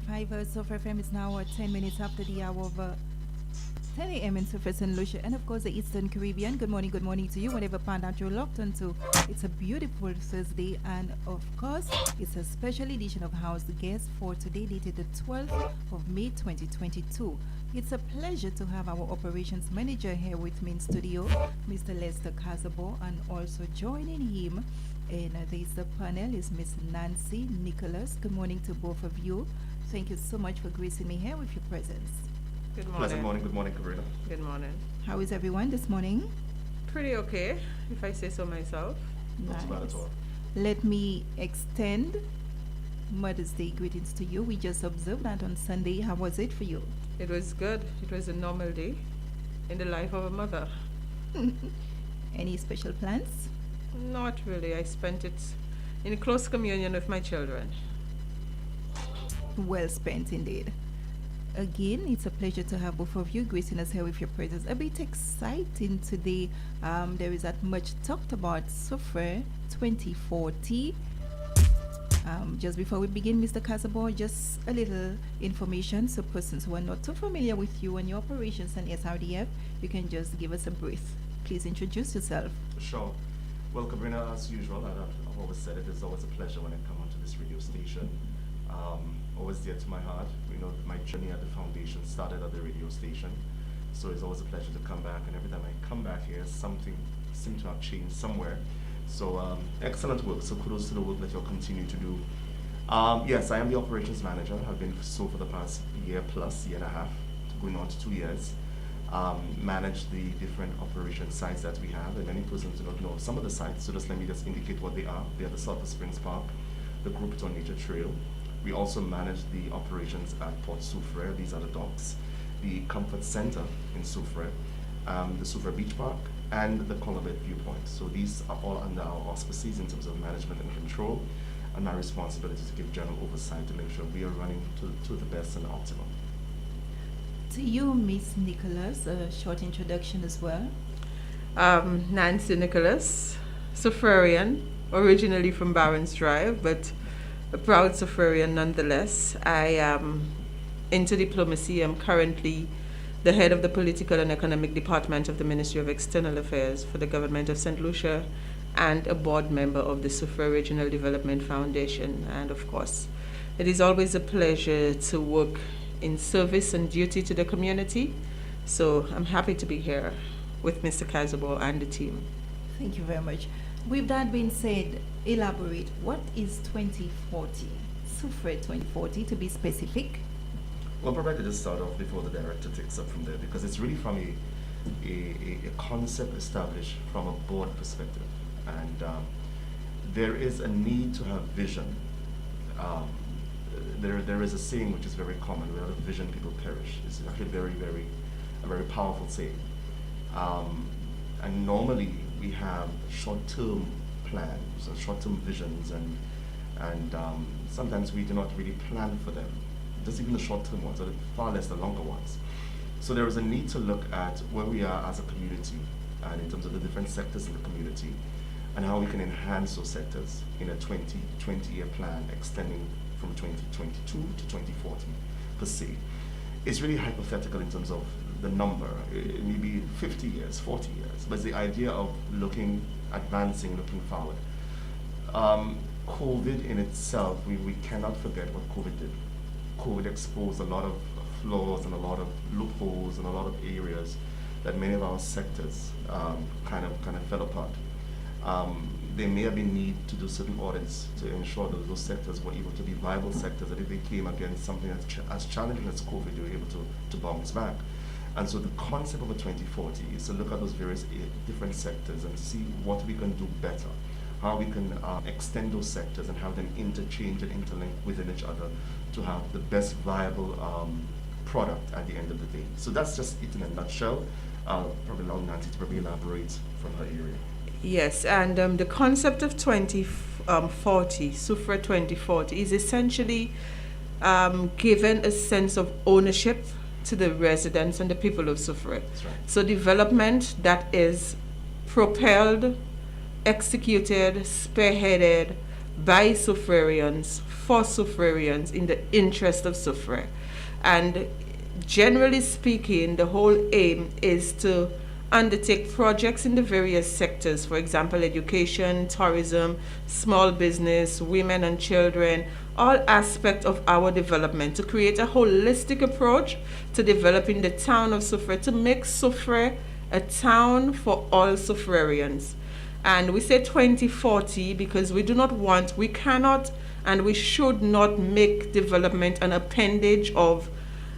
101.5 Sofa FM is now 10 minutes after the hour of 10 a.m. in Sofa St. Lucia and of course the Eastern Caribbean. Good morning to you, whatever part that you're locked onto. It's a beautiful Thursday and of course it's a special edition of House the Guest for today dated the 12th of May 2022. It's a pleasure to have our operations manager here with me in studio, Mr. Lester Cazaubon, and also joining him in this panel is Miss Nancy Nicholas. Good morning to both of you. Thank you so much for gracing me here with your presence. Good morning. Pleasant morning. Good morning, Karina. Good morning. How is everyone this morning? Pretty okay, if I say so myself. Not too bad at all. Let me extend Mother's Day greetings to you. We just observed that on Sunday. How was it for you? It was good. It was a normal day in the life of a mother. Any special plans? Not really. I spent it in close communion with my children. Well spent indeed. Again, it's a pleasure to have both of you gracing us here with your presence. A bit exciting today. There is that much talked about SUFRE 2040. Just before we begin, Mr. Cazaubon, just a little information so persons who are not too familiar with you and your operations and SRDF, you can just give us a brief. Please introduce yourself. Sure. Well, Kabrina, as usual, I've always said it is always a pleasure when I come onto this radio station. Always dear to my heart. You know, my journey at the foundation started at the radio station. So it's always a pleasure to come back. And every time I come back here, something seems to have changed somewhere. So excellent work. So kudos to the work that you'll continue to do. Yes, I am the operations manager. I've been so for the past year and a half, going on to 2 years. Manage the different operation sites that we have, and many persons do not know some of the sites, so let me just indicate what they are. They are the Sulphur Springs Park, the Grouperton Nature Trail. We also manage the operations at Port Soufriere. These are the docks, the Comfort Center in Soufriere, the Soufriere Beach Park, and the Colobet Viewpoint. So these are all under our auspices in terms of management and control, and my responsibility to give general oversight to make sure we are running to the best and optimum. To you, Miss Nicholas, a short introduction as well. Nancy Nicholas, Soufrierian, originally from Barron's Drive, but a proud Soufrierian nonetheless. I am into diplomacy. I'm currently the head of the Political and Economic Department of the Ministry of External Affairs for the Government of St. Lucia and a board member of the Soufriere Regional Development Foundation. And of course, it is always a pleasure to work in service and duty to the community. So I'm happy to be here with Mr. Cazaubon and the team. Thank you very much. With that being said, elaborate. What is 2040? SUFRE 2040 to be specific. Well, probably to just start off before the director takes up from there, because it's really from a concept established from a board perspective. And there is a need to have vision. There is a saying which is very common: without a vision, people perish. It's actually a very powerful saying. And normally we have short-term plans and short-term visions, and sometimes we do not really plan for them. Just even the short-term ones, or far less the longer ones. So there is a need to look at where we are as a community, and in terms of the different sectors in the community, and how we can enhance those sectors in a 20-year plan extending from 2022 to 2040 per se. It's really hypothetical in terms of the number. It may be 50 years, 40 years, but it's the idea of advancing, looking forward. COVID in itself, we cannot forget what COVID did. COVID exposed a lot of flaws and a lot of loopholes and a lot of areas that many of our sectors kind of fell apart. There may have been need to do certain audits to ensure that those sectors were able to be viable sectors, that if they came against something as challenging as COVID, they were able to bounce back. And so the concept of a 2040 is to look at those various different sectors and see what we can do better, how we can extend those sectors and have them interchange and interlink within each other to have the best viable product at the end of the day. So that's just it in a nutshell. Probably allow Nancy to probably elaborate from her area. Yes, and the concept of 2040, SUFRE 2040, is essentially given a sense of ownership to the residents and the people of Soufriere. That's right. So development that is propelled, executed, spearheaded by Soufrians, for Soufrians, in the interest of Soufri. And generally speaking, the whole aim is to undertake projects in the various sectors, for example, education, tourism, small business, women and children, all aspects of our development, to create a holistic approach to developing the town of Soufri, to make Soufri a town for all Soufrians. And we say 2040 because we do not want, we cannot, and we should not make development an appendage of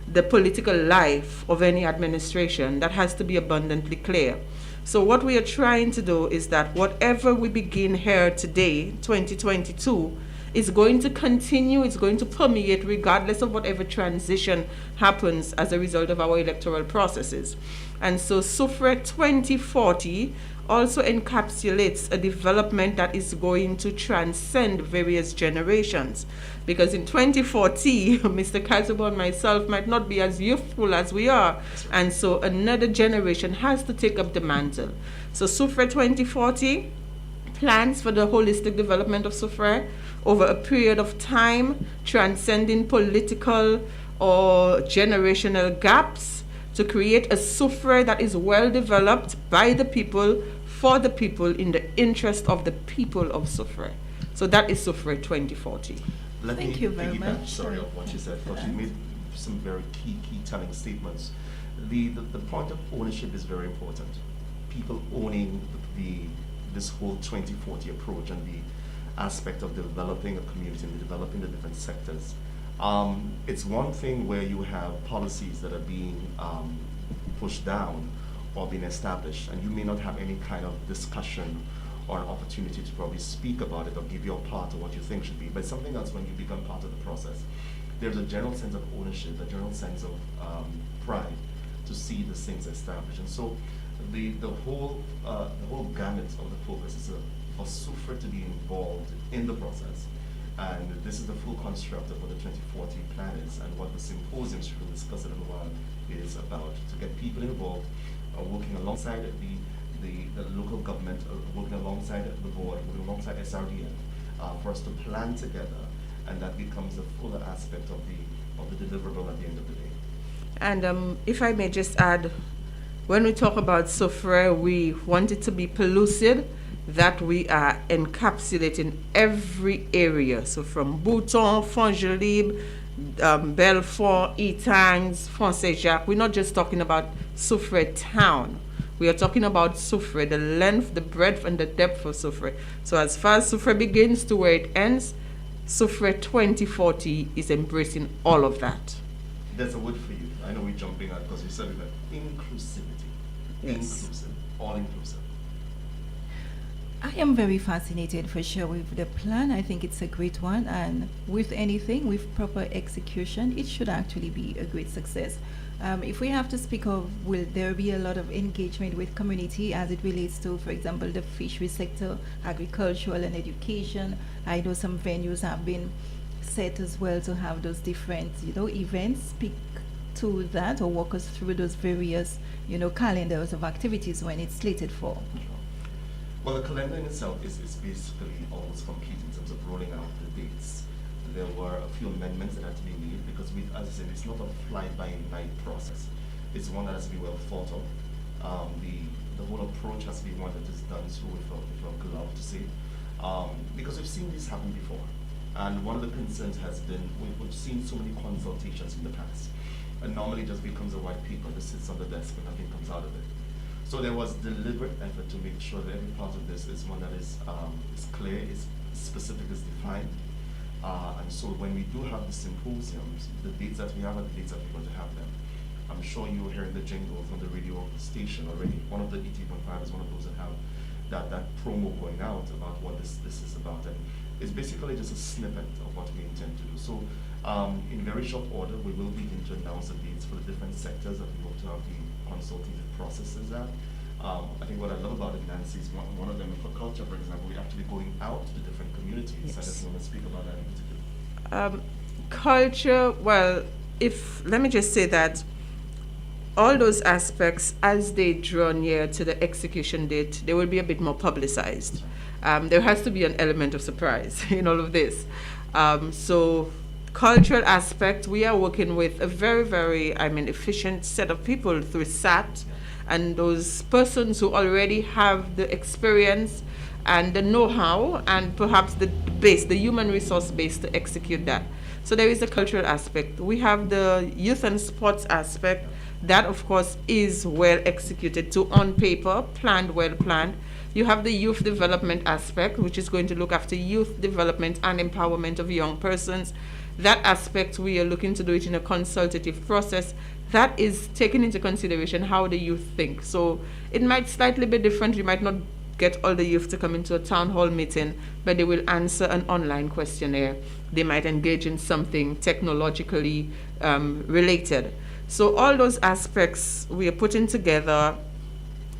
the political life of any administration. That has to be abundantly clear. So what we are trying to do is that whatever we begin here today, 2022, is going to continue, it's going to permeate regardless of whatever transition happens as a result of our electoral processes. And so Soufri 2040 also encapsulates a development that is going to transcend various generations. Because in 2040, Mr. Cazaubon and myself might not be as youthful as we are. And so another generation has to take up the mantle. So Soufri 2040 plans for the holistic development of Soufri over a period of time, transcending political or generational gaps, to create a Soufri that is well developed by the people, for the people, in the interest of the people of Soufri. So that is Soufri 2040. Thank you very much. Sorry, of what you said, because you made some very key telling statements. The point of ownership is very important. People owning this whole 2040 approach and the aspect of developing a community and developing the different sectors. It's one thing where you have policies that are being pushed down or being established, and you may not have any kind of discussion or an opportunity to probably speak about it or give your part of what you think should be. But something else, when you become part of the process, there's a general sense of ownership, a general sense of pride to see these things established. And so the whole gamut of the focus is for Soufri to be involved in the process. And this is the full construct of what the 2040 plan is, and what the symposium should discuss in a little while is about, to get people involved, working alongside the local government, working alongside the board, working alongside SRDN, for us to plan together, and that becomes a fuller aspect of the deliverable at the end of the day. And if I may just add, when we talk about Soufri, we want it to be pellucid, that we are encapsulating every area. So from Bouton, Fongelib, Belfort, Etangs, Francais-Jacques, we're not just talking about Soufri town. We are talking about Soufri, the length, the breadth, and the depth of Soufri. So as far as Soufri begins to where it ends, Soufri 2040 is embracing all of that. There's a word for you. I know we're jumping out because you said it, inclusivity. Yes. Inclusive, all inclusive. I am very fascinated for sure with the plan. I think it's a great one, and with anything, with proper execution, it should actually be a great success. If we have to speak of, will there be a lot of engagement with community as it relates to, for example, the fishery sector, agricultural and education? I know some venues have been set as well to have those different, events. Speak to that or walk us through those various, calendars of activities when it's slated for. Well, the calendar in itself is basically almost complete in terms of rolling out the dates. There were a few amendments that had to be made because, as I said, it's not a fly-by-night process. It's one that has to be well thought of. The whole approach has to be one that is done through with a glove to say, because we've seen this happen before. And one of the concerns has been, we've seen so many consultations in the past. And normally it just becomes a white paper that sits on the desk and nothing comes out of it. So there was deliberate effort to make sure that every part of this is one that is clear, is specific, is defined. And so when we do have the symposiums, the dates that we have are the dates that we're going to have them. I'm sure you were hearing the jingle from the radio station already. One of the 80.5 is one of those that have that promo going out about what this is about. And it's basically just a snippet of what we intend to do. So in very short order, we will begin to announce the dates for the different sectors that we hope to have the consultative processes at. I think what I love about it, Nancy, is one of them for culture, for example, we're actually going out to the different communities. Yes. And if you want to speak about that in particular. Culture, well, let me just say that all those aspects, as they draw near to the execution date, they will be a bit more publicized. There has to be an element of surprise in all of this. So cultural aspect, we are working with a very, very, efficient set of people through SAT, and those persons who already have the experience and the know-how and perhaps the base, the human resource base to execute that. So there is a cultural aspect. We have the youth and sports aspect. That, of course, is well executed to on paper, planned, well planned. You have the youth development aspect, which is going to look after youth development and empowerment of young persons. That aspect, we are looking to do it in a consultative process that is taking into consideration how the youth think. So it might slightly be different. You might not get all the youth to come into a town hall meeting, but they will answer an online questionnaire. They might engage in something technologically related. So all those aspects we are putting together.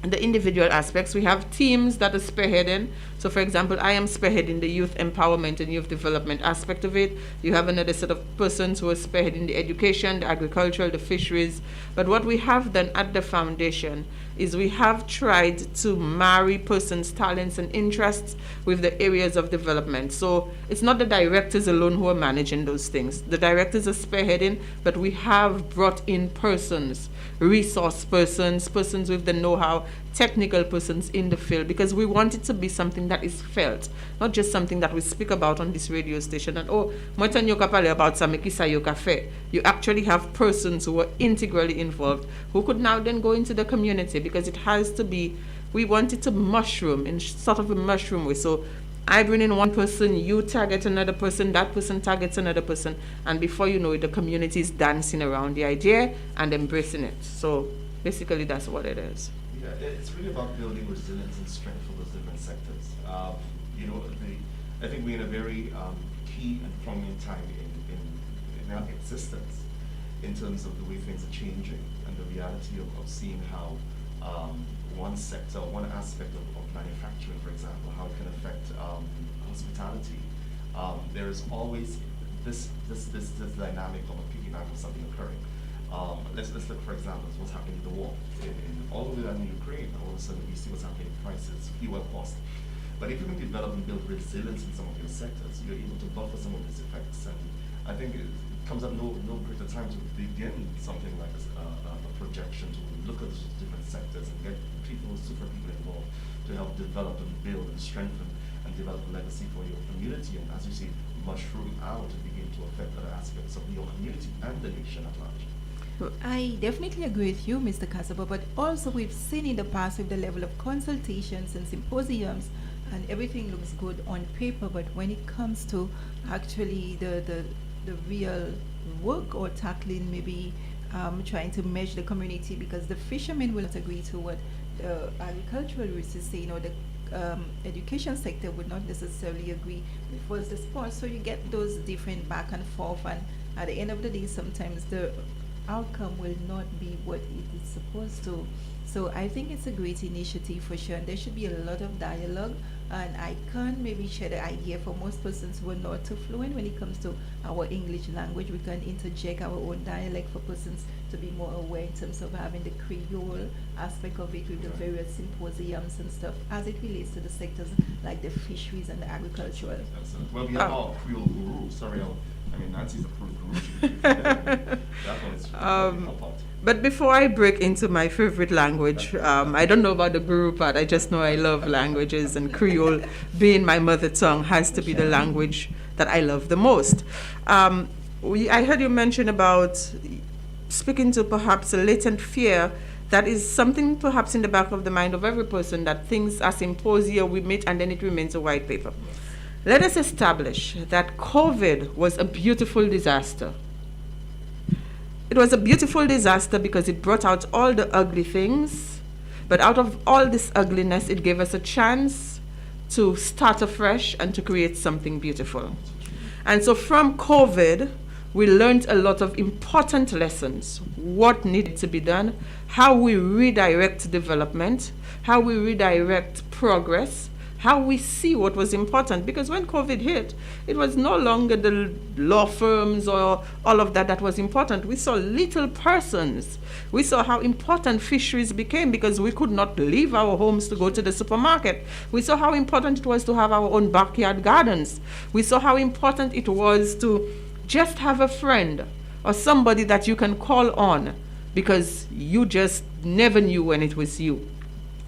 And the individual aspects, we have teams that are spearheading. So for example, I am spearheading the youth empowerment and youth development aspect of it. You have another set of persons who are spearheading the education, the agricultural, the fisheries. But what we have done at the foundation is we have tried to marry persons' talents and interests with the areas of development. So it's not the directors alone who are managing those things. The directors are spearheading, but we have brought in persons, resource persons, persons with the know-how, technical persons in the field, because we want it to be something that is felt, not just something that we speak about on this radio station and about cafe. You actually have persons who are integrally involved who could now then go into the community, because it has to be, we want it to mushroom in sort of a mushroom way. So I bring in one person, you target another person, that person targets another person, and before you know it, the community is dancing around the idea and embracing it. So basically that's what it is. Yeah, it's really about building resilience and strength for those different sectors. I think we're in a very key and prominent time in our existence in terms of the way things are changing and the reality of seeing how one sector, one aspect of manufacturing, for example, how it can affect hospitality. There is always this dynamic of a piggyback of something occurring. Let's look, for example, at what's happening in the war. All the way down in Ukraine, all of a sudden we see what's happening in prices, fuel cost. But if you can develop and build resilience in some of your sectors, you're able to buffer some of these effects. And I think it comes up no greater time to begin something like a projection to look at different sectors and get super people involved to help develop and build and strengthen and develop a legacy for your community. And as you say, mushroom out and begin to affect other aspects of your community and the nation at large. I definitely agree with you, Mr. Cazaubon, but also we've seen in the past with the level of consultations and symposiums, and everything looks good on paper, but when it comes to actually the real work or tackling, maybe trying to measure the community, because the fishermen will not agree to what the agriculturalists is saying, or the education sector would not necessarily agree with the sports. So you get those different back and forth, and at the end of the day, sometimes the outcome will not be what it is supposed to. So I think it's a great initiative for sure, and there should be a lot of dialogue. And I can maybe share the idea for most persons who are not too fluent when it comes to our English language. We can interject our own dialect for persons to be more aware in terms of having the Creole aspect of it with the various symposiums and stuff as it relates to the sectors like the fisheries and the agricultural. Absolutely. Well, we have our Creole guru. Sorry, Nancy's a Creole guru. That one is help out. But before I break into my favorite language, I don't know about the guru part. I just know I love languages, and Creole, being my mother tongue, has to be the language that I love the most. I heard you mention about speaking to perhaps a latent fear that is something perhaps in the back of the mind of every person, that things are symposia we meet and then it remains a white paper. Let us establish that COVID was a beautiful disaster. It was a beautiful disaster because it brought out all the ugly things, but out of all this ugliness, it gave us a chance to start afresh and to create something beautiful. And so from COVID, we learned a lot of important lessons, what needed to be done, how we redirect development, how we redirect progress, how we see what was important. Because when COVID hit, it was no longer the law firms or all of that that was important. We saw little persons. We saw how important fisheries became because we could not leave our homes to go to the supermarket. We saw how important it was to have our own backyard gardens. We saw how important it was to just have a friend or somebody that you can call on because you just never knew when it was you.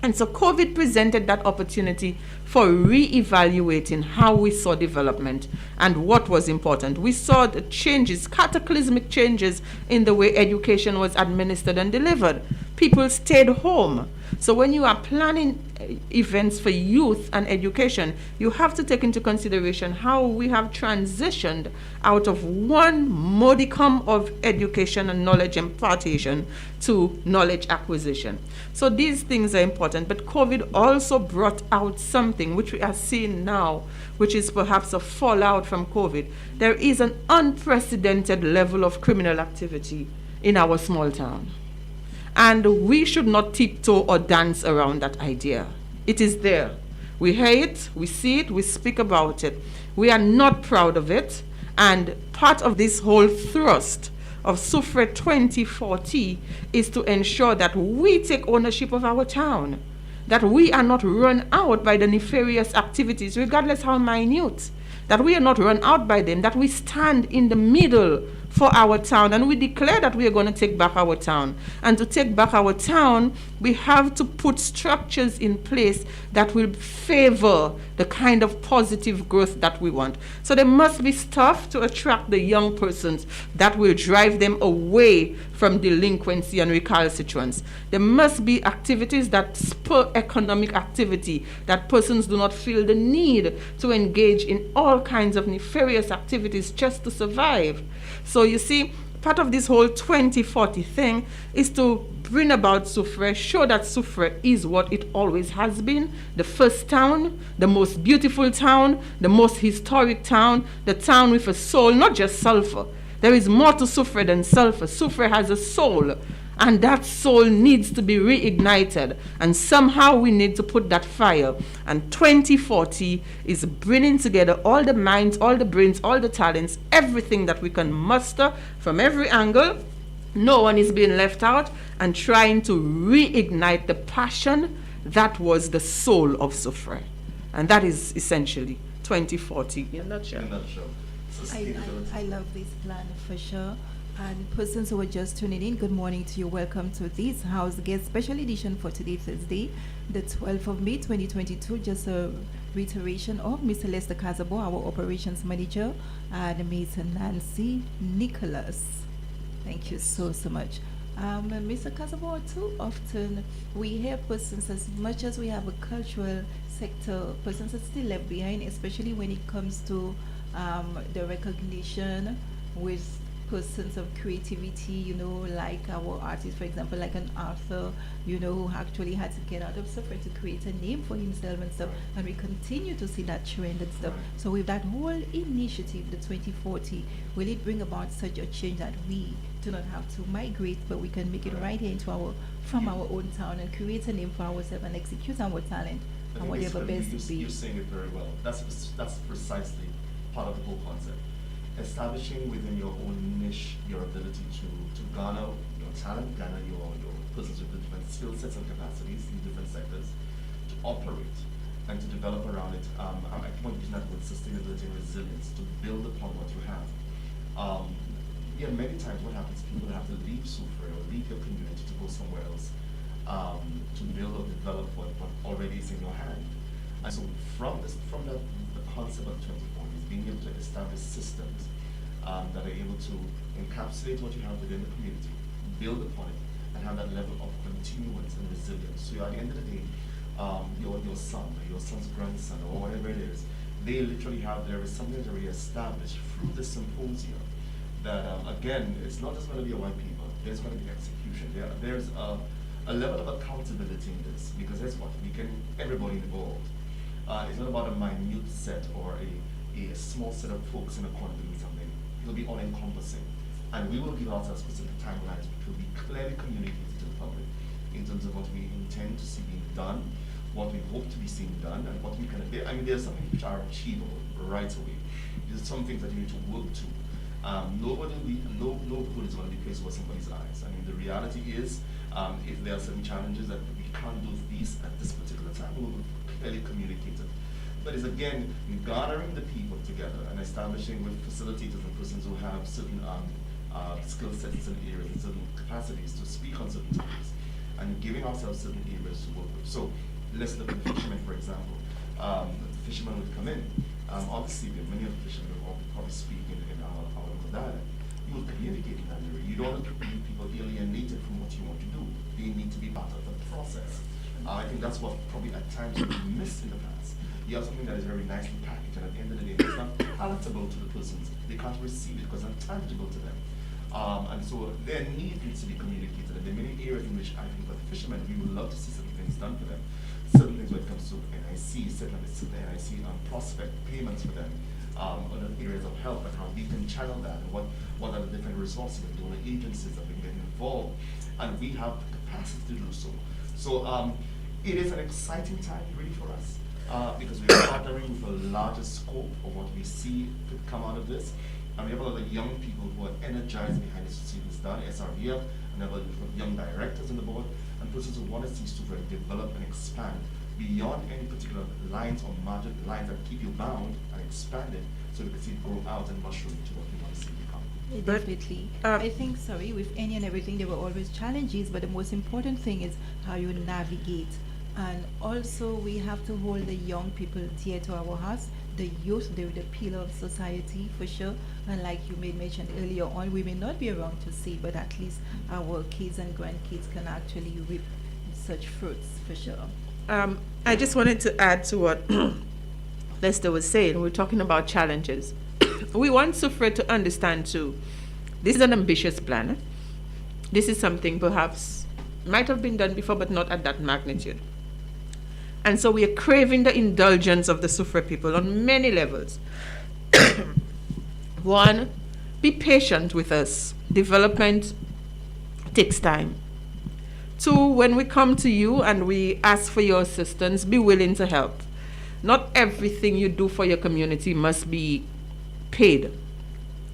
And so COVID presented that opportunity for re-evaluating how we saw development and what was important. We saw the changes, cataclysmic changes in the way education was administered and delivered. People stayed home. So when you are planning events for youth and education, you have to take into consideration how we have transitioned out of one modicum of education and knowledge impartation to knowledge acquisition. So these things are important, but COVID also brought out something which we are seeing now, which is perhaps a fallout from COVID. There is an unprecedented level of criminal activity in our small town. And we should not tiptoe or dance around that idea. It is there. We hear it, we see it, we speak about it. We are not proud of it. And part of this whole thrust of SUFRE 2040 is to ensure that we take ownership of our town, that we are not run out by the nefarious activities, regardless how minute, that we are not run out by them, that we stand in the middle for our town and we declare that we are going to take back our town. And to take back our town, we have to put structures in place that will favor the kind of positive growth that we want. So there must be stuff to attract the young persons that will drive them away from delinquency and recalcitrance. There must be activities that spur economic activity, that persons do not feel the need to engage in all kinds of nefarious activities just to survive. So you see, part of this whole 2040 thing is to bring about SUFRE, show that SUFRE is what it always has been, the first town, the most beautiful town, the most historic town, the town with a soul, not just sulfur. There is more to SUFRE than sulfur. SUFRE has a soul, and that soul needs to be reignited, and somehow we need to put that fire. And 2040 is bringing together all the minds, all the brains, all the talents, everything that we can muster from every angle. No one is being left out, and trying to reignite the passion that was the soul of SUFRE. And that is essentially 2040 in a nutshell. In a nutshell. I love this plan for sure. And persons who are just tuning in, good morning to you. Welcome to this house guest special edition for today, Thursday, the 12th of May, 2022. Just a reiteration of Mr. Lester Cazaubon, our operations manager, and Ms. Nancy Nicholas. Thank you so much. Mr. Cazaubon, too often we hear persons, as much as we have a cultural sector, persons are still left behind, especially when it comes to the recognition with persons of creativity, you know, like our artists, for example, like an Arthur, you know, who actually had to get out of SUFRE to create a name for himself and stuff, and we continue to see that trend and stuff. So with that whole initiative, the 2040, will it bring about such a change that we do not have to migrate, but we can make it right here into from our own town and create a name for ourselves and execute our talent and whatever best be. You're saying it very well. That's precisely part of the whole concept. Establishing within your own niche your ability to garner your talent, garner your persons with the different skill sets and capacities in different sectors, to operate and to develop around it. I keep on using that word sustainability and resilience, to build upon what you have. Many times what happens, people have to leave SUFRE or leave your community to go somewhere else to build or develop what already is in your hand. And so from that, the concept of 2040 is being able to establish systems that are able to encapsulate what you have within the community, build upon it, and have that level of continuance and resilience. So at the end of the day, your son, or your son's grandson, or whatever it is, there is something that's already established through the symposium that, again, it's not just going to be a white people, there's going to be execution. There's a level of accountability in this, because that's what everybody involved. It's not about a minute set or a small set of folks in a corner doing something. It'll be all-encompassing. And we will give ourselves specific timelines which will be clearly communicated to the public in terms of what we intend to see being done, what we hope to be seeing done, and what we can. I mean, there are some things which are achievable right away. There's some things that you need to work to. No hood is going to be placed over somebody's eyes. I mean, the reality is, if there are certain challenges that we can't do these at this particular time, we will clearly communicate it. But it's again gathering the people together and establishing with facilitators and persons who have certain skill sets in certain areas and certain capacities to speak on certain topics, and giving ourselves certain areas to work with. So let's look at the fishermen, for example. The fishermen would come in. Obviously, many of the fishermen will probably speak in our local dialect. You will communicate in that area. You don't want to leave people alienated from what you want to do. They need to be part of the process. I think that's what probably at times we missed in the past. You have something that is very nicely packaged, and at the end of the day, it's not palatable to the persons. They can't receive it because it's untangible to them. And so their need needs to be communicated. And there are many areas in which I think for the fishermen, we would love to see certain things done for them. Certain things when it comes to NIC, certain NIC prospect payments for them, other areas of help and how we can channel that, and what are the different resources and donor agencies that we can get involved. And we have the capacity to do so. So it is an exciting time really for us because we're partnering with a larger scope of what we see could come out of this. And we have a lot of young people who are energized behind this to see this done, SRBF, and we have a lot of young directors on the board, and persons who want to see Super develop and expand beyond any particular lines or margin lines that keep you bound, and expand it so we can see it grow out and mushroom into what we want to see become. Definitely. I think, with any and everything, there were always challenges, but the most important thing is how you navigate. And also, we have to hold the young people dear to our hearts. The youth, they're the pillar of society for sure. And like you made mention earlier on, we may not be around to see, but at least our kids and grandkids can actually reap such fruits for sure. I just wanted to add to what Lester was saying. We're talking about challenges. We want Sufred to understand too, this is an ambitious plan. This is something perhaps might have been done before, but not at that magnitude. And so we are craving the indulgence of the Sufre people on many levels. One, be patient with us. Development takes time. Two, when we come to you and we ask for your assistance, be willing to help. Not everything you do for your community must be paid.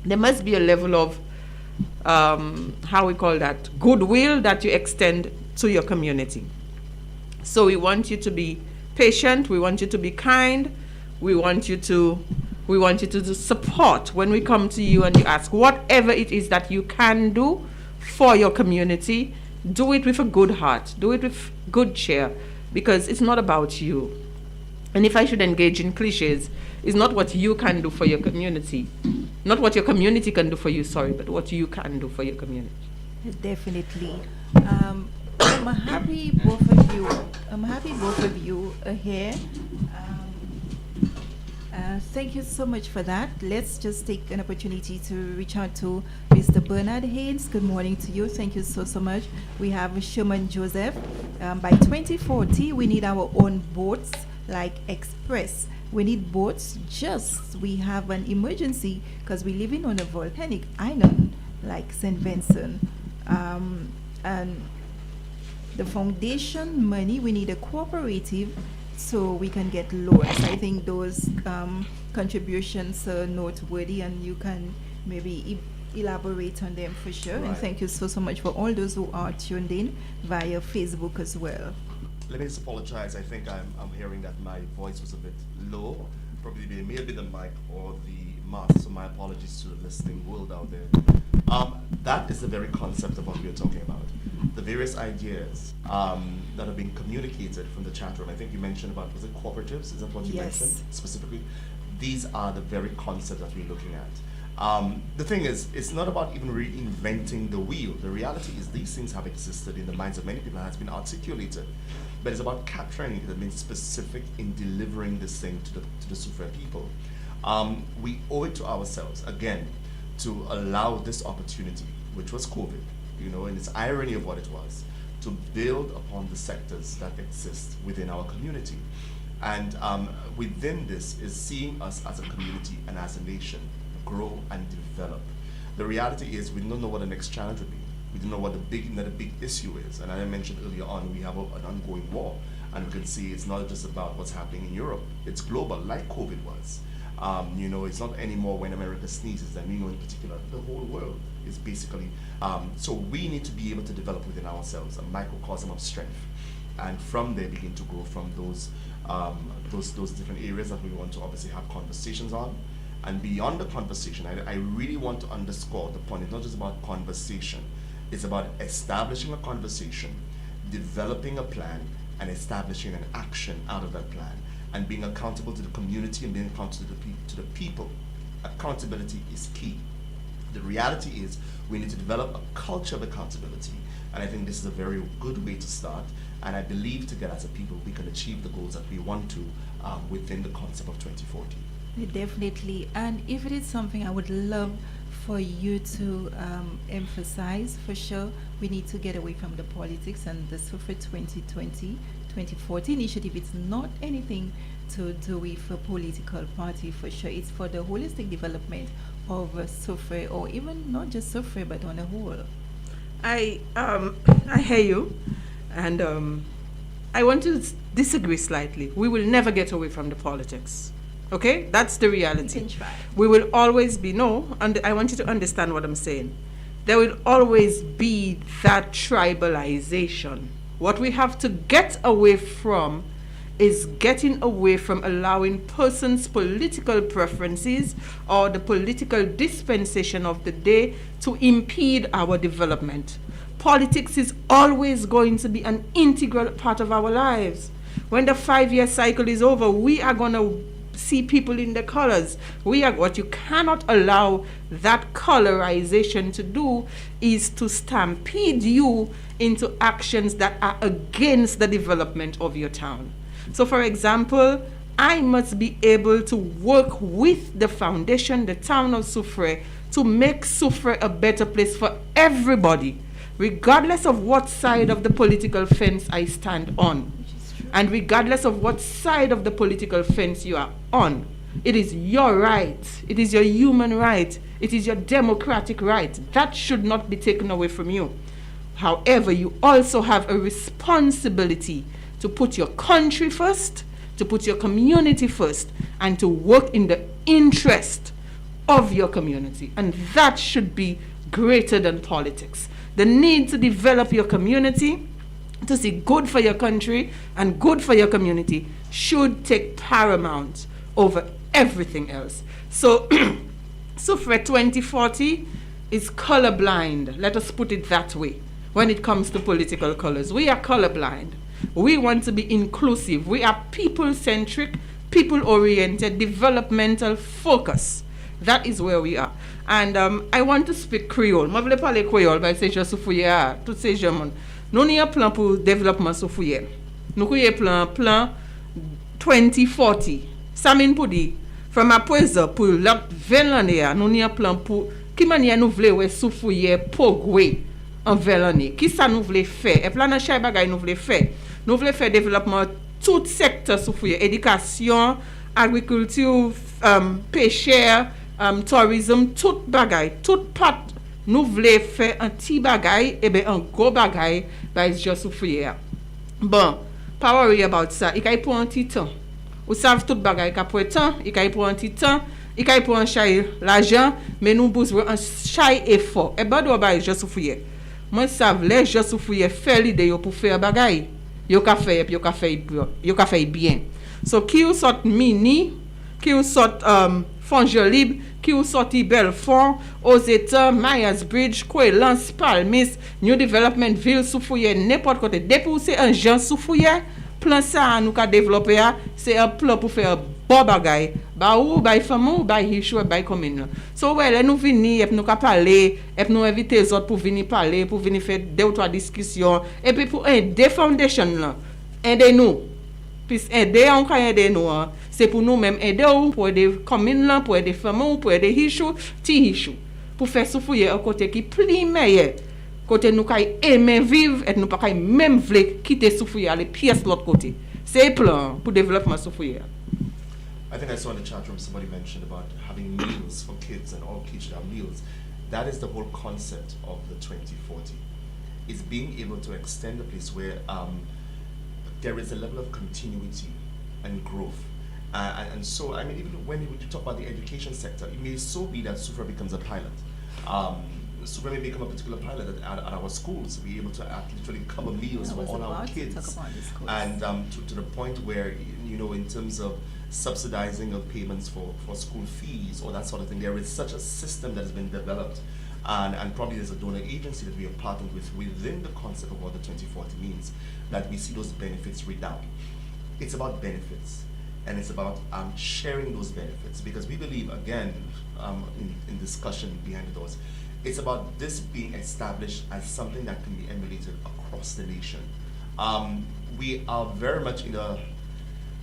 There must be a level of, goodwill that you extend to your community. So we want you to be patient, we want you to be kind, we want you to support when we come to you and you ask whatever it is that you can do for your community. Do it with a good heart, do it with good cheer, because it's not about you. And if I should engage in cliches, it's not what you can do for your community, not what your community can do for you, but what you can do for your community. Definitely. I'm happy both of you are here. Thank you so much for that. Let's just take an opportunity to reach out to Mr. Bernard Haynes. Good morning to you. Thank you so much. We have Sherman Joseph. By 2040, we need our own boats like Express. We need boats we have an emergency because we're living on a volcanic island like St. Vincent. And the foundation money, we need a cooperative so we can get loans. I think those contributions are noteworthy, and you can maybe elaborate on them for sure. Right. And thank you so much for all those who are tuned in via Facebook as well. Let me just apologize. I think I'm hearing that my voice was a bit low. Probably it may have been the mic or the mask, so my apologies to the listening world out there. That is the very concept of what we are talking about. The various ideas that have been communicated from the chat room. I think you mentioned about, was it cooperatives? Is that what you mentioned specifically? These are the very concepts that we're looking at. The thing is, it's not about even reinventing the wheel. The reality is these things have existed in the minds of many people and has been articulated. But it's about capturing it and being specific in delivering this thing to the Sufre people. We owe it to ourselves, again, to allow this opportunity, which was COVID, and its irony of what it was, to build upon the sectors that exist within our community. And within this is seeing us as a community and as a nation grow and develop. The reality is we don't know what the next challenge would be. We don't know what the big issue is. And as I mentioned earlier on, we have an ongoing war. And we can see it's not just about what's happening in Europe, it's global, like COVID was. It's not anymore when America sneezes, and in particular, the whole world is basically. So we need to be able to develop within ourselves a microcosm of strength, and from there begin to grow from those different areas that we want to obviously have conversations on. And beyond the conversation, I really want to underscore the point. It's not just about conversation. It's about establishing a conversation, developing a plan, and establishing an action out of that plan, and being accountable to the community and being accountable to the people. Accountability is key. The reality is we need to develop a culture of accountability, and I think this is a very good way to start. And I believe together as a people we can achieve the goals that we want to within the concept of 2040. Definitely. And if it is something I would love for you to emphasize, for sure, we need to get away from the politics, and the SUFRE 2020-2040 initiative. It's not anything to do with a political party, for sure. It's for the holistic development of SUFRE, or even not just SUFRE, but on a whole. I hear you, and I want to disagree slightly. We will never get away from the politics. Okay, that's the reality. You can try. We will always be, and I want you to understand what I'm saying. There will always be that tribalization. What we have to get away from is getting away from allowing persons' political preferences or the political dispensation of the day to impede our development. Politics is always going to be an integral part of our lives. When the 5-year cycle is over, we are going to see people in the colors. What you cannot allow that colorization to do is to stampede you into actions that are against the development of your town. So for example, I must be able to work with the foundation, the town of SUFRE, to make SUFRE a better place for everybody, regardless of what side of the political fence I stand on. And regardless of what side of the political fence you are on, it is your right. It is your human right. It is your democratic right. That should not be taken away from you. However, you also have a responsibility to put your country first, to put your community first, and to work in the interest of your community. And that should be greater than politics. The need to develop your community, to see good for your country and good for your community, should take paramount over everything else. So, SUFRE 2040 is colorblind. Let us put it that way. When it comes to political colors, we are colorblind. We want to be inclusive. We are people-centric, people-oriented, developmental focus. That is where we are. And I want to speak Creole. Je veux parler Creole, parce que je suis fouillé tout ces gens. Nous avons un plan pour le développement soufouillé. Nous avons un plan 2040. Ça veut dire, from après ça, pour l'autre 20 années, nous avons un plan pour qui manière nous voulons soufouillé progrès en 20 années. Qui ça nous voulons faire? Et plan de chaque bagage nous voulons faire. Nous voulons faire développement tout secteur soufouillé, éducation, agriculture, pêcheur, tourisme, tout bagage, tout part. Nous voulons faire un petit bagay, et bien un gros bagay, bah c'est juste souffrir. Bon, pas worry about ça. Il faut un petit temps. Vous savez tout bagay qui prend temps, il faut un petit temps, il faut un chay l'argent, mais nous besoin un chay effort. Et ben doit bah juste souffrir. Moi savent les juste souffrir faire l'idée pour faire bagay. Yo ka faire puis yo ka faire bien. So qui ou sort mini, qui ou sort fonds libre, qui ou sorti Belfond, aux États, Myers Bridge, Coelance, Palmis, New Development Ville, Soufouye, n'importe côté. Depuis où c'est un genre Soufouye, plan ça nous ka développer, c'est un plan pour faire bon bagay. Ba ou ba famou, ba hichou, ba commune. So ouais, nous venir et nous ka parler, et nous inviter les autres pour venir parler, pour venir faire 2 ou 3 discussions et puis pour aider foundation là. Aider nous. Puis aider on ka aider nous. C'est pour nous-mêmes aider ou pour aider communes là, pour aider familles, pour aider hichou, ti hichou. Pour faire souffrir un côté qui plus meilleur. Côté nous kay aimer vivre et nous pas kay même vle quitter souffrir aller pièce l'autre côté. C'est plan pour développement souffrir. I think I saw in the chat room somebody mentioned about having meals for kids and all kids should have meals. That is the whole concept of the 2040. Is being able to extend a place where there is a level of continuity and growth. And so, I mean, even when we talk about the education sector, it may so be that SUFRA becomes a pilot. SUFRA may become a particular pilot at our schools, to be able to literally cover meals for all our kids. And to the point where, in terms of subsidizing of payments for school fees or that sort of thing, there is such a system that has been developed. And probably there's a donor agency that we have partnered with within the concept of what the 2040 means, that we see those benefits redound. It's about benefits, and it's about sharing those benefits, because we believe, again, in discussion behind the doors, it's about this being established as something that can be emulated across the nation. We are very much in a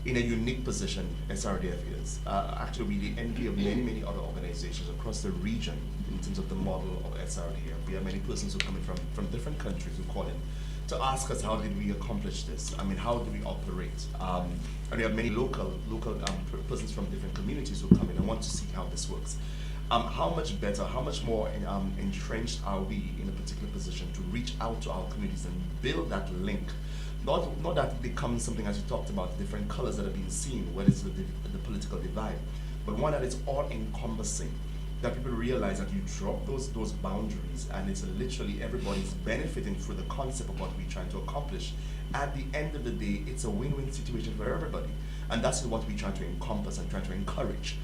unique position, SRDF is. Actually, we the envy of many, many other organizations across the region in terms of the model of SRDF. We have many persons who come in from different countries who call in to ask us, how did we accomplish this? I mean, how do we operate? And we have many local persons from different communities who come in and want to see how this works. How much better, how much more entrenched are we in a particular position to reach out to our communities and build that link? Not that it becomes something, as you talked about, different colors that are being seen, whether it's the political divide, but one that is all-encompassing, that people realize that you drop those boundaries and it's literally everybody's benefiting through the concept of what we're trying to accomplish. At the end of the day, it's a win-win situation for everybody. And that's what we try to encompass and try to encourage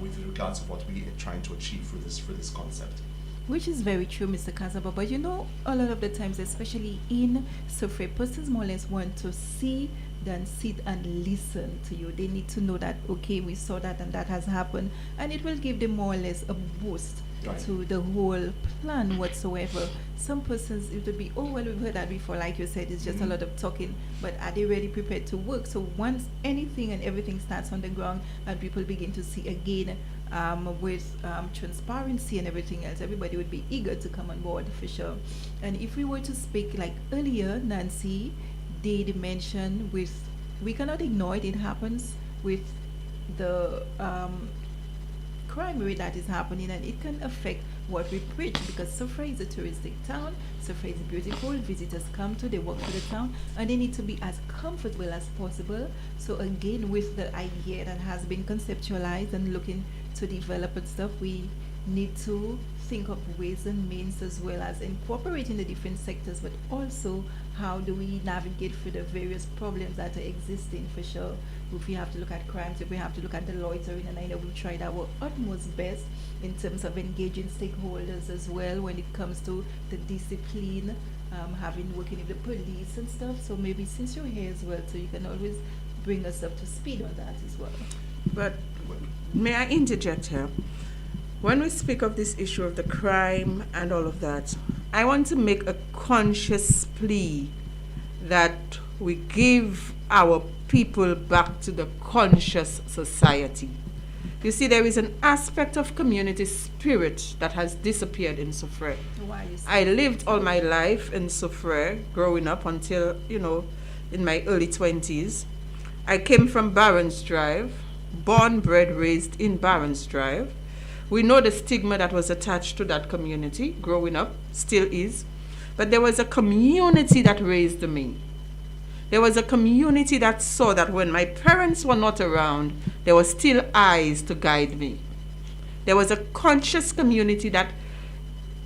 with regards to what we are trying to achieve through this concept. Which is very true, Mr. Cazaubon. But a lot of the times, especially in SUFRA, persons more or less want to see than sit and listen to you. They need to know that, okay, we saw that and that has happened. And it will give them more or less a boost to the whole plan whatsoever. Some persons, it would be, oh, well, we've heard that before. Like you said, it's just a lot of talking. But are they really prepared to work? So once anything and everything starts on the ground and people begin to see again, with transparency and everything else, everybody would be eager to come on board for sure. And if we were to speak, like earlier, Nancy did mention, we cannot ignore it, it happens with the crime rate that is happening, and it can affect what we preach, because SUFRA is a touristic town. SUFRA is beautiful, visitors come to, they walk to the town, and they need to be as comfortable as possible. So again, with the idea that has been conceptualized and looking to develop and stuff, we need to think of ways and means, as well as incorporating the different sectors, but also how do we navigate through the various problems that are existing for sure. If we have to look at crimes, if we have to look at the loitering, and I know we've tried our utmost best in terms of engaging stakeholders as well when it comes to the discipline, working with the police and stuff. So maybe since you're here as well, so you can always bring us up to speed on that as well. But may I interject here? When we speak of this issue of the crime and all of that, I want to make a conscious plea that we give our people back to the conscious society. You see, there is an aspect of community spirit that has disappeared in SUFRA. I lived all my life in SUFRA, growing up until, in my early 20s. I came from Barron's Drive, born, bred, raised in Barron's Drive. We know the stigma that was attached to that community growing up, still is. But there was a community that raised me. There was a community that saw that when my parents were not around, there were still eyes to guide me. There was a conscious community that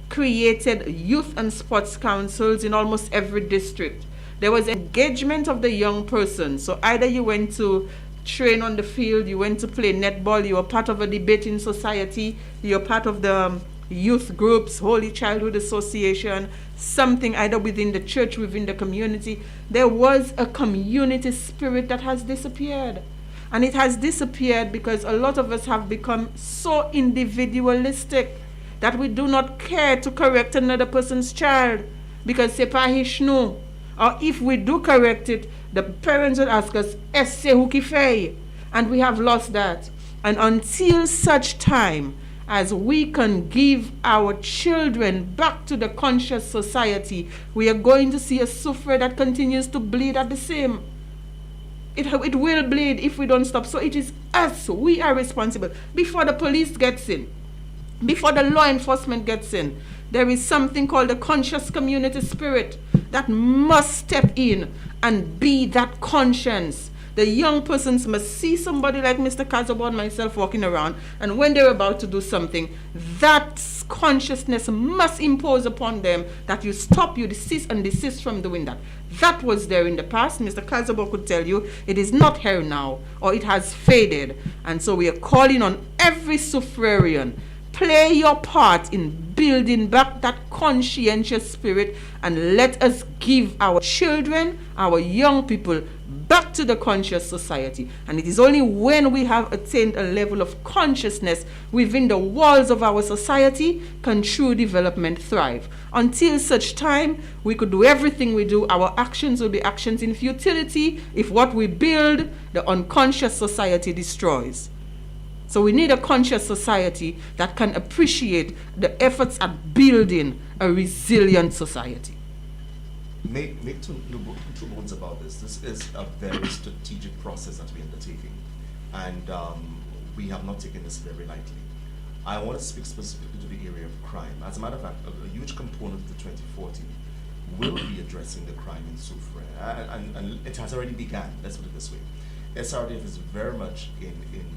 created youth and sports councils in almost every district. There was engagement of the young person. So either you went to train on the field, you went to play netball, you were part of a debating society, you're part of the youth groups, Holy Childhood Association, something either within the church, within the community. There was a community spirit that has disappeared. And it has disappeared because a lot of us have become so individualistic that we do not care to correct another person's child because c'est pas hishnu. Or if we do correct it, the parents will ask us, "Esse who qui fait?" And we have lost that. And until such time as we can give our children back to the conscious society, we are going to see a SUFRA that continues to bleed at the same. It will bleed if we don't stop. So it is us. We are responsible. Before the police gets in, before the law enforcement gets in, there is something called the conscious community spirit that must step in and be that conscience. The young persons must see somebody like Mr. Cazaubon, myself walking around, and when they're about to do something, that consciousness must impose upon them that you stop, you desist from doing that. That was there in the past. Mr. Cazaubon could tell you it is not here now, or it has faded. And so we are calling on every suffrarian, play your part in building back that conscientious spirit, and let us give our children, our young people, back to the conscious society. And it is only when we have attained a level of consciousness within the walls of our society can true development thrive. Until such time, we could do everything we do. Our actions will be actions in futility if what we build, the unconscious society destroys. So we need a conscious society that can appreciate the efforts at building a resilient society. Make two bones about this. This is a very strategic process that we're undertaking, and we have not taken this very lightly. I want to speak specifically to the area of crime. As a matter of fact, a huge component of the 2040 will be addressing the crime in Soufriere, and it has already begun. Let's put it this way. SRDF is very much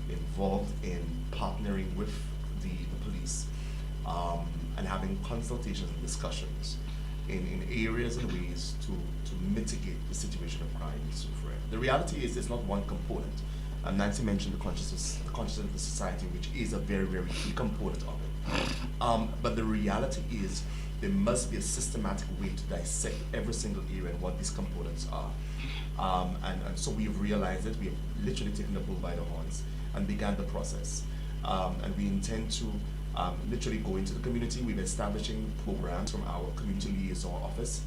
involved in partnering with the police and having consultations and discussions in areas and ways to mitigate the situation of crime in Soufriere. The reality is it's not one component. Nancy mentioned the consciousness of the society, which is a very, very key component of it. But the reality is there must be a systematic way to dissect every single area and what these components are. And so we've realized it. We've literally taken the bull by the horns and began the process. And we intend to literally go into the community. We're establishing programs from our community liaison office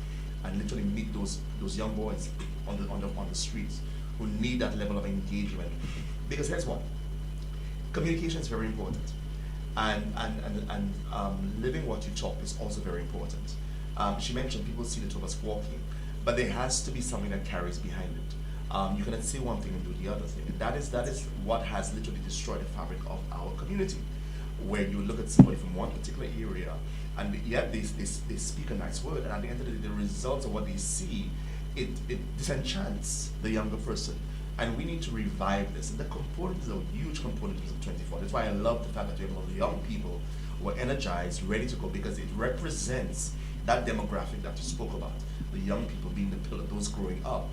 and literally meet those young boys on the streets who need that level of engagement. Because here's what, communication is very important, and living what you talk is also very important. She mentioned people see the two of us walking, but there has to be something that carries behind it. You cannot say one thing and do the other thing. And that is what has literally destroyed the fabric of our community, where you look at somebody from one particular area, and yet they speak a nice word, and at the end of the day, the results of what they see, it disenchants the younger person. And we need to revive this. And the component is a huge component of 2040. That's why I love the fact that we have all the young people who are energized, ready to go, because it represents that demographic that you spoke about. The young people being the pillar, those growing up.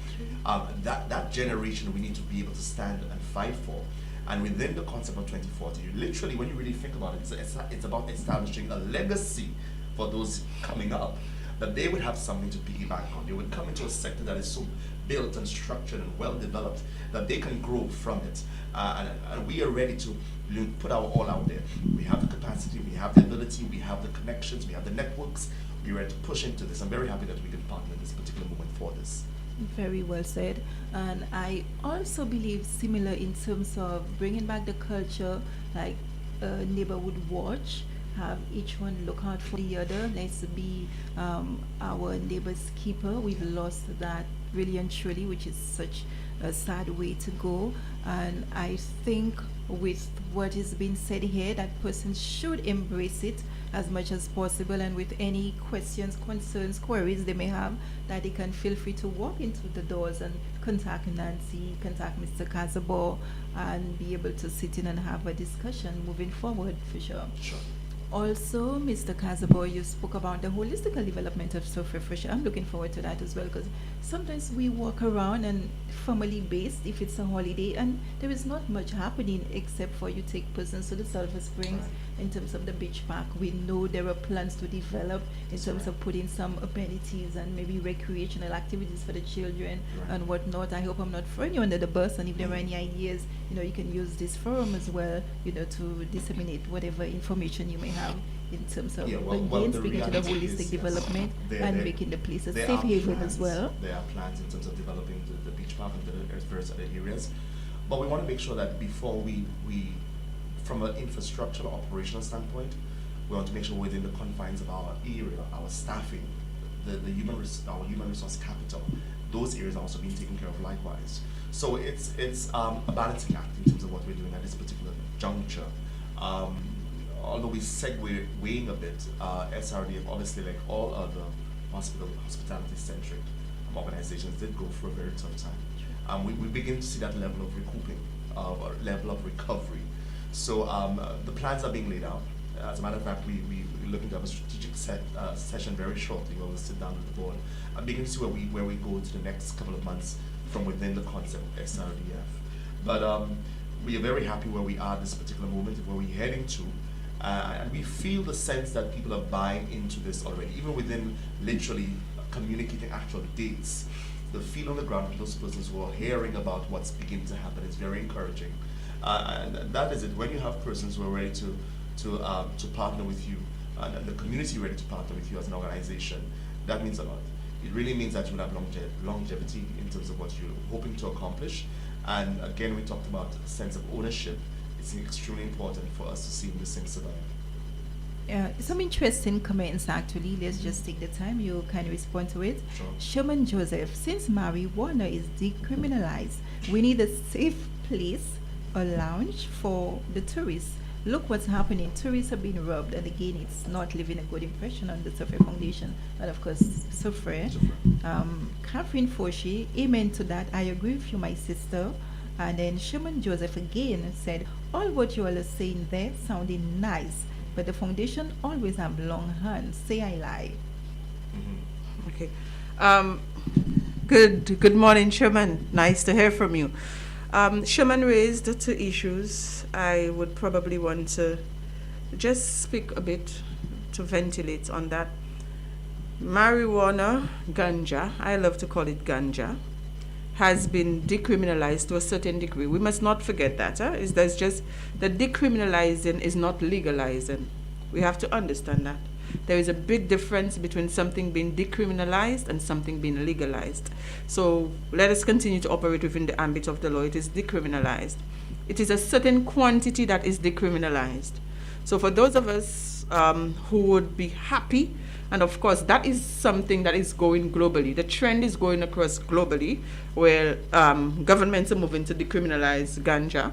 That generation we need to be able to stand and fight for. And within the concept of 2040, literally, when you really think about it, it's about establishing a legacy for those coming up, that they would have something to piggyback on. They would come into a sector that is so built and structured and well developed that they can grow from it. And we are ready to put our all out there. We have the capacity, we have the ability, we have the connections, we have the networks. We're ready to push into this. I'm very happy that we can partner in this particular moment for this. Very well said. And I also believe similar in terms of bringing back the culture, like a neighborhood watch, have each one look out for the other. Let's be our neighbor's keeper. We've lost that really and truly, which is such a sad way to go. And I think with what is being said here, that person should embrace it as much as possible, and with any questions, concerns, queries they may have, that they can feel free to walk into the doors and contact Nancy, contact Mr. Cazaubon, and be able to sit in and have a discussion moving forward for sure. Sure. Also, Mr. Cazaubon, you spoke about the holistic development of Soufriere for sure. I'm looking forward to that as well, because sometimes we walk around and family based if it's a holiday, and there is not much happening except for you take persons to the Sulphur Springs. Right. In terms of the beach park, we know there are plans to develop in terms of putting some amenities and maybe recreational activities for the children and whatnot. I hope I'm not throwing you under the bus, and if there are any ideas, you can use this forum as well, to disseminate whatever information you may have in terms of again speaking to the holistic development and making the place a safe haven as well. There are plans in terms of developing the beach park and the various other areas, but we want to make sure that before we from an infrastructural operational standpoint, we want to make sure within the confines of our area, our staffing, our human resource capital, those areas are also being taken care of likewise. So it's a balancing act in terms of what we're doing at this particular juncture. Although we weighing a bit, SRDF obviously, like all other hospitality centric, organizations did go through a very tough time. We begin to see that level of recouping, or level of recovery. So the plans are being laid out. As a matter of fact, we're looking to have a strategic session very shortly where we'll sit down with the board and begin to see where we go into the next couple of months from within the concept of SRDF. But we are very happy where we are at this particular moment, where we're heading to. And we feel the sense that people are buying into this already, even within literally communicating actual dates. The feel on the ground for those persons who are hearing about what's beginning to happen is very encouraging. And that is it. When you have persons who are ready to partner with you, and the community ready to partner with you as an organization, that means a lot. It really means that you'll have longevity in terms of what you're hoping to accomplish. And again, we talked about a sense of ownership. It's extremely important for us to see this thing survive. Some interesting comments actually. Let's just take the time. You can respond to it. Sure. Sherman Joseph, since marijuana is decriminalized, we need a safe place, a lounge for the tourists. Look what's happening. Tourists are being robbed, and again, it's not leaving a good impression on the Sufre Foundation, and of course, Sufre. Catherine Foshi, amen to that. I agree with you, my sister. And then Sherman Joseph again said, all what you all are saying there sounding nice, but the foundation always have long hands. Say I lie. Okay. Good morning, Sherman. Nice to hear from you. Sherman raised two issues. I would probably want to just speak a bit to ventilate on that. Marijuana, ganja, I love to call it ganja, has been decriminalized to a certain degree. We must not forget that. There's just the decriminalizing is not legalizing. We have to understand that. There is a big difference between something being decriminalized and something being legalized. So let us continue to operate within the ambit of the law. It is decriminalized. It is a certain quantity that is decriminalized. So for those of us who would be happy, and of course that is something that is going globally. The trend is going across globally, where governments are moving to decriminalize ganja.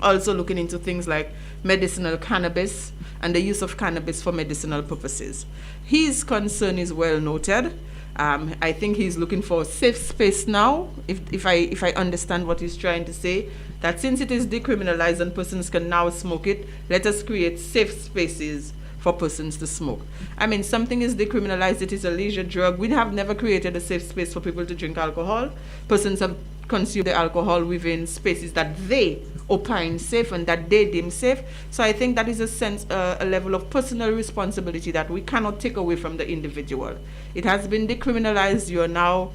Also looking into things like medicinal cannabis and the use of cannabis for medicinal purposes. His concern is well noted. I think he's looking for a safe space now, if I understand what he's trying to say, that since it is decriminalized and persons can now smoke it, let us create safe spaces for persons to smoke. I mean, something is decriminalized, it is a leisure drug. We have never created a safe space for people to drink alcohol. Persons have consumed the alcohol within spaces that they opine safe and that they deem safe. So I think that is a level of personal responsibility that we cannot take away from the individual. It has been decriminalized. You are now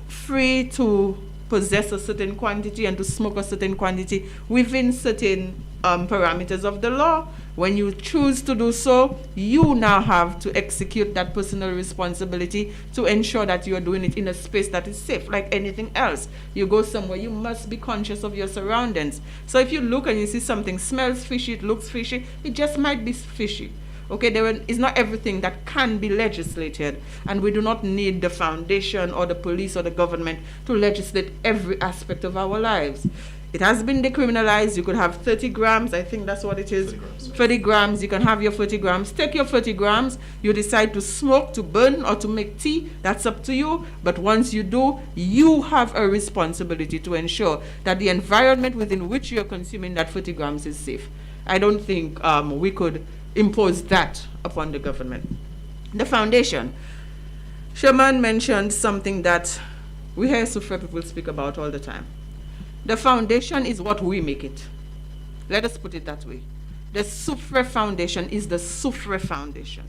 free to possess a certain quantity and to smoke a certain quantity within certain parameters of the law. When you choose to do so, you now have to execute that personal responsibility to ensure that you are doing it in a space that is safe. Like anything else, you go somewhere, you must be conscious of your surroundings. So if you look and you see something smells fishy, it looks fishy, it just might be fishy. Okay, there is not everything that can be legislated, and we do not need the foundation or the police or the government to legislate every aspect of our lives. It has been decriminalized. You could have 30 grams. I think that's what it is. 30 grams. 30 grams. You can have your 30 grams. Take your 30 grams. You decide to smoke, to burn, or to make tea. That's up to you. But once you do, you have a responsibility to ensure that the environment within which you're consuming that 30 grams is safe. I don't think we could impose that upon the government. The foundation. Sherman mentioned something that we hear Sufre people speak about all the time. The foundation is what we make it. Let us put it that way. The Sufre Foundation is the Sufre Foundation.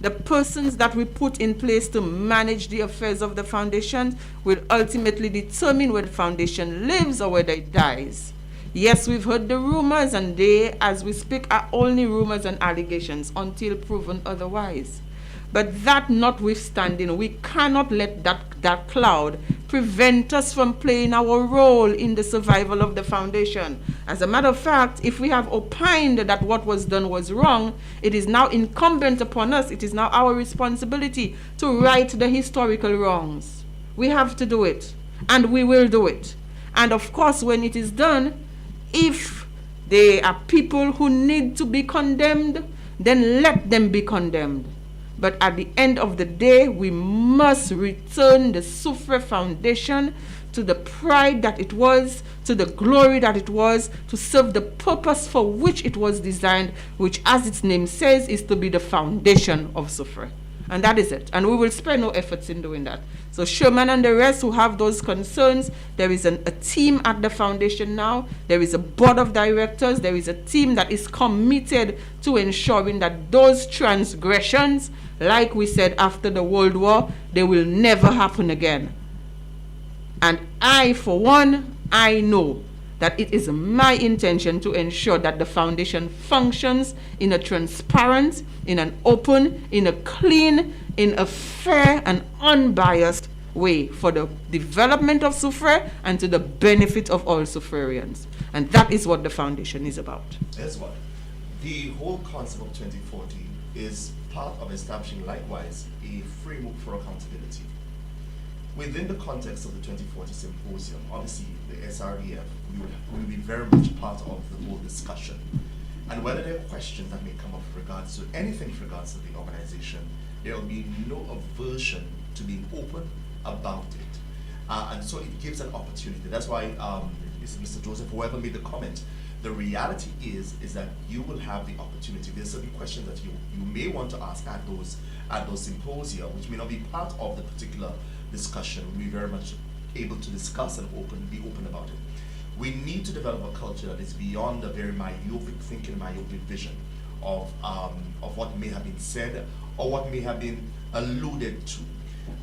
The persons that we put in place to manage the affairs of the foundation will ultimately determine whether the foundation lives or whether it dies. Yes, we've heard the rumors, and they, as we speak, are only rumors and allegations until proven otherwise. But that notwithstanding, we cannot let that cloud prevent us from playing our role in the survival of the foundation. As a matter of fact, if we have opined that what was done was wrong, it is now incumbent upon us, it is now our responsibility to right the historical wrongs. We have to do it, and we will do it. And of course, when it is done, if there are people who need to be condemned, then let them be condemned. But at the end of the day, we must return the Soufre Foundation to the pride that it was, to the glory that it was, to serve the purpose for which it was designed, which, as its name says, is to be the foundation of Soufre. And that is it. And we will spare no efforts in doing that. So Sherman and the rest who have those concerns, there is a team at the foundation now. There is a board of directors. There is a team that is committed to ensuring that those transgressions, like we said after the World War, they will never happen again. And I, for one, I know that it is my intention to ensure that the foundation functions in a transparent, in an open, in a clean, in a fair and unbiased way for the development of Soufre and to the benefit of all Soufrians. And that is what the foundation is about. That's what. The whole concept of 2040 is part of establishing likewise a framework for accountability. Within the context of the 2040 symposium, obviously the SREF will be very much part of the whole discussion. And whether there are questions that may come up with regards to anything with regards to the organization, there will be no aversion to being open about it. And so it gives an opportunity. That's why Mr. Joseph, whoever made the comment, the reality is that you will have the opportunity. There's certain questions that you may want to ask at those symposia, which may not be part of the particular discussion. We'll be very much able to discuss and be open about it. We need to develop a culture that is beyond the very myopic thinking, myopic vision of what may have been said or what may have been alluded to.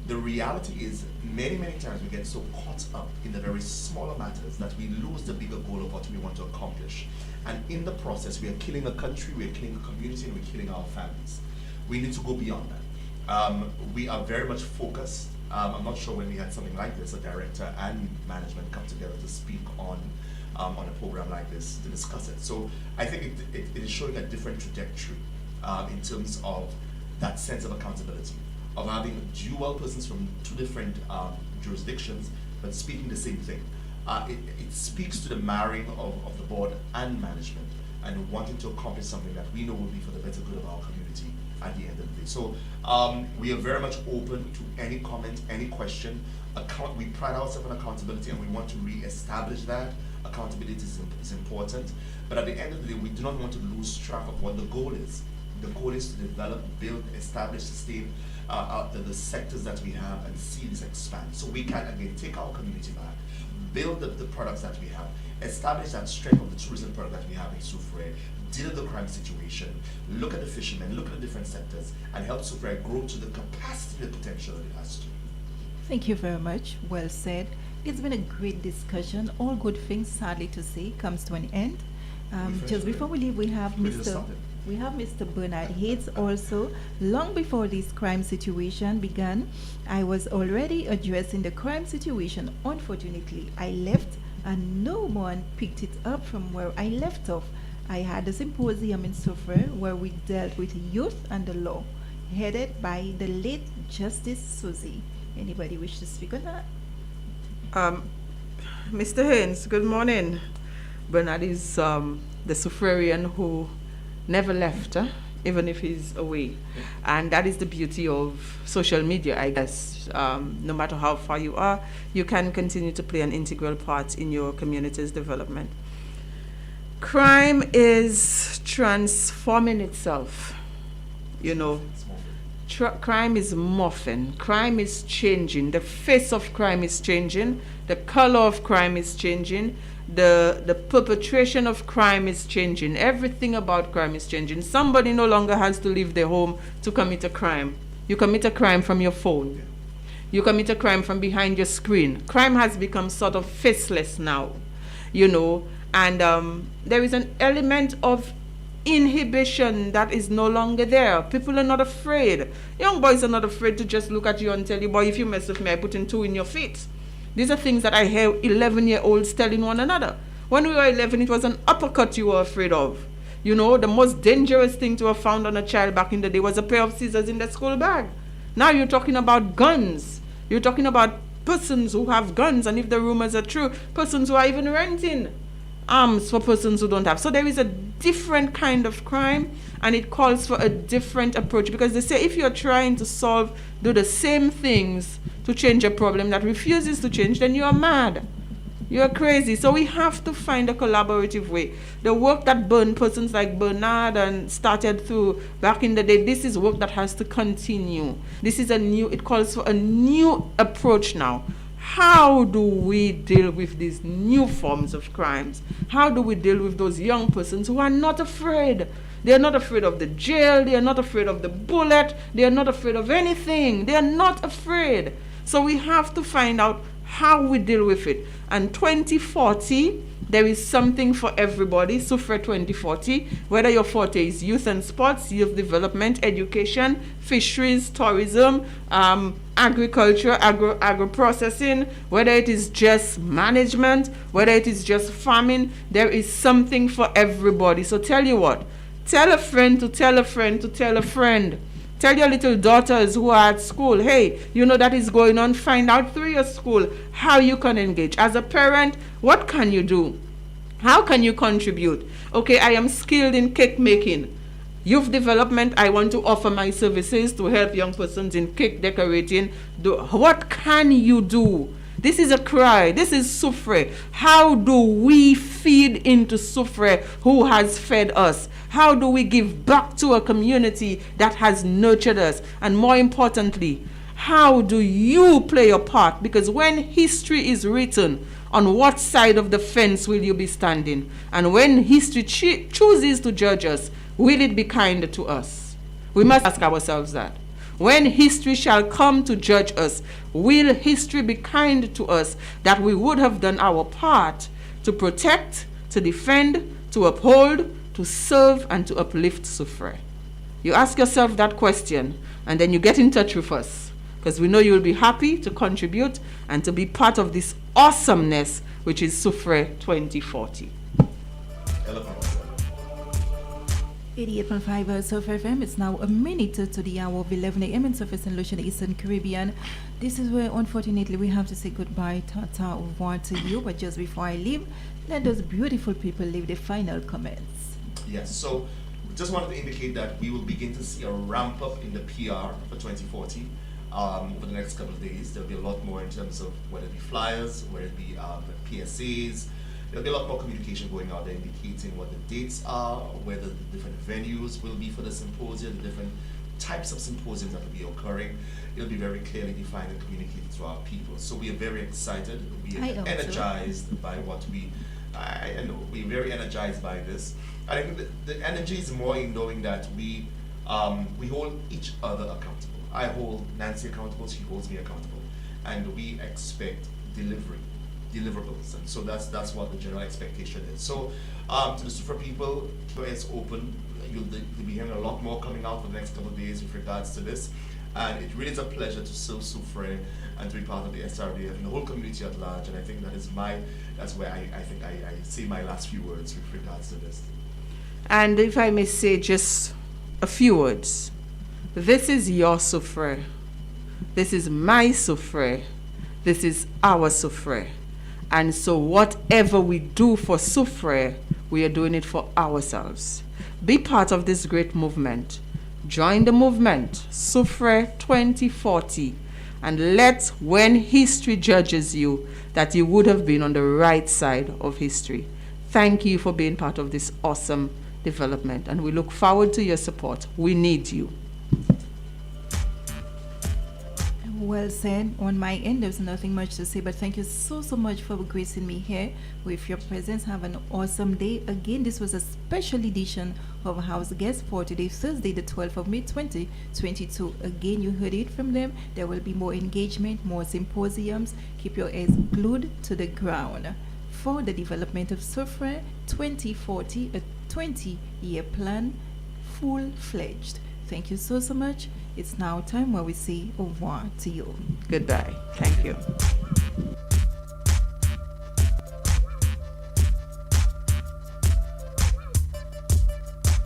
The reality is many times we get so caught up in the very smaller matters that we lose the bigger goal of what we want to accomplish. And in the process, we are killing a country, we are killing a community, and we're killing our families. We need to go beyond that. We are very much focused. I'm not sure when we had something like this, a director and management come together to speak on a program like this to discuss it. So I think it is showing a different trajectory in terms of that sense of accountability, of having dual persons from two different jurisdictions, but speaking the same thing. It speaks to the marrying of the board and management and wanting to accomplish something that we know will be for the better good of our community at the end of the day. So we are very much open to any comment, any question. We pride ourselves on accountability and we want to re-establish that. Accountability is important. But at the end of the day, we do not want to lose track of what the goal is. The goal is to develop, build, establish, sustain the sectors that we have and see this expand. So we can, again, take our community back, build the products that we have, establish that strength of the tourism product that we have in Soufre, deal with the crime situation, look at the fishermen, look at the different sectors, and help Soufre grow to the capacity and potential that it has to. Thank you very much. Well said. It's been a great discussion. All good things, sadly to say, comes to an end. Just before we leave, we have Mr. Bernard Hayes also. Long before this crime situation began, I was already addressing the crime situation. Unfortunately, I left and no one picked it up from where I left off. I had a symposium in Soufre where we dealt with youth and the law, headed by the late Justice Susie. Anybody wish to speak on that? Mr. Haynes, good morning. Bernard is the Soufrian who never left, even if he's away. And that is the beauty of social media, I guess. No matter how far you are, you can continue to play an integral part in your community's development. Crime is transforming itself, you know. Crime is morphing. Crime is changing. The face of crime is changing. The color of crime is changing. The perpetration of crime is changing. Everything about crime is changing. Somebody no longer has to leave their home to commit a crime. You commit a crime from your phone. You commit a crime from behind your screen. Crime has become sort of faceless now, you know, and there is an element of inhibition that is no longer there. People are not afraid. Young boys are not afraid to just look at you and tell you, boy, if you mess with me, I put in 2 in your feet. These are things that I hear 11-year-olds telling one another. When we were 11, it was an uppercut you were afraid of. You know, the most dangerous thing to have found on a child back in the day was a pair of scissors in the school bag. Now you're talking about guns. You're talking about persons who have guns, and if the rumors are true, persons who are even renting. arms for persons who don't have. So there is a different kind of crime, and it calls for a different approach, because they say if you're trying to do the same things to change a problem that refuses to change, then you're mad. You're crazy. So we have to find a collaborative way. The work that persons like Bernard and started through back in the day, this is work that has to continue. It calls for a new approach now. How do we deal with these new forms of crimes? How do we deal with those young persons who are not afraid? They are not afraid of the jail. They are not afraid of the bullet. They are not afraid of anything. They are not afraid. So we have to find out how we deal with it. And 2040, there is something for everybody. Soufre 2040, whether your forte is youth and sports, youth development, education, fisheries, tourism, agriculture, agro-processing, whether it is just management, whether it is just farming, there is something for everybody. So tell you what, tell a friend to tell a friend to tell a friend. Tell your little daughters who are at school, hey, you know that is going on. Find out through your school how you can engage. As a parent, what can you do? How can you contribute? Okay, I am skilled in cake making. Youth development, I want to offer my services to help young persons in cake decorating. What can you do? This is a cry. This is Soufre. How do we feed into Soufre who has fed us? How do we give back to a community that has nurtured us? And more importantly, how do you play your part? Because when history is written, on what side of the fence will you be standing? And when history chooses to judge us, will it be kinder to us? We must ask ourselves that. When history shall come to judge us, will history be kind to us that we would have done our part to protect, to defend, to uphold, to serve, and to uplift Soufre? You ask yourself that question, and then you get in touch with us, because we know you will be happy to contribute and to be part of this awesomeness, which is Soufre 2040. 88.5 Surf FM. It's now a minute to the hour of 11 a.m. in Surface and Lucia, the Eastern Caribbean. This is where, unfortunately, we have to say goodbye, tata, au revoir to you. But just before I leave, let those beautiful people leave the final comments. Yes, so just wanted to indicate that we will begin to see a ramp up in the PR for 2040 over the next couple of days. There'll be a lot more in terms of whether it be flyers, whether it be PSAs. There'll be a lot more communication going out there indicating what the dates are, whether the different venues will be for the symposium, the different types of symposiums that will be occurring. It'll be very clearly defined and communicated to our people. So we are very excited. We are energized by what I know, we're very energized by this. I think the energy is more in knowing that we hold each other accountable. I hold Nancy accountable, she holds me accountable. And we expect deliverables, and so that's what the general expectation is. So to the Soufre people, it's open. You'll be hearing a lot more coming out for the next couple of days with regards to this, and it really is a pleasure to serve Soufre and to be part of the SRDF and the whole community at large. And I think that's where I think I say my last few words with regards to this. And if I may say just a few words, this is your Soufre. This is my Soufre. This is our Soufre. And so whatever we do for Soufre, we are doing it for ourselves. Be part of this great movement. Join the movement, Soufre 2040, and let, when history judges you, that you would have been on the right side of history. Thank you for being part of this awesome development, and we look forward to your support. We need you. Well said. On my end, there's nothing much to say, but thank you so much for gracing me here with your presence. Have an awesome day. Again, this was a special edition of House Guest for today, Thursday, the 12th of May, 2022. Again, you heard it from them. There will be more engagement, more symposiums. Keep your ears glued to the ground for the development of Soufre 2040, a 20-year plan, full-fledged. Thank you so much. It's now time where we say au revoir to you. Goodbye. Thank you.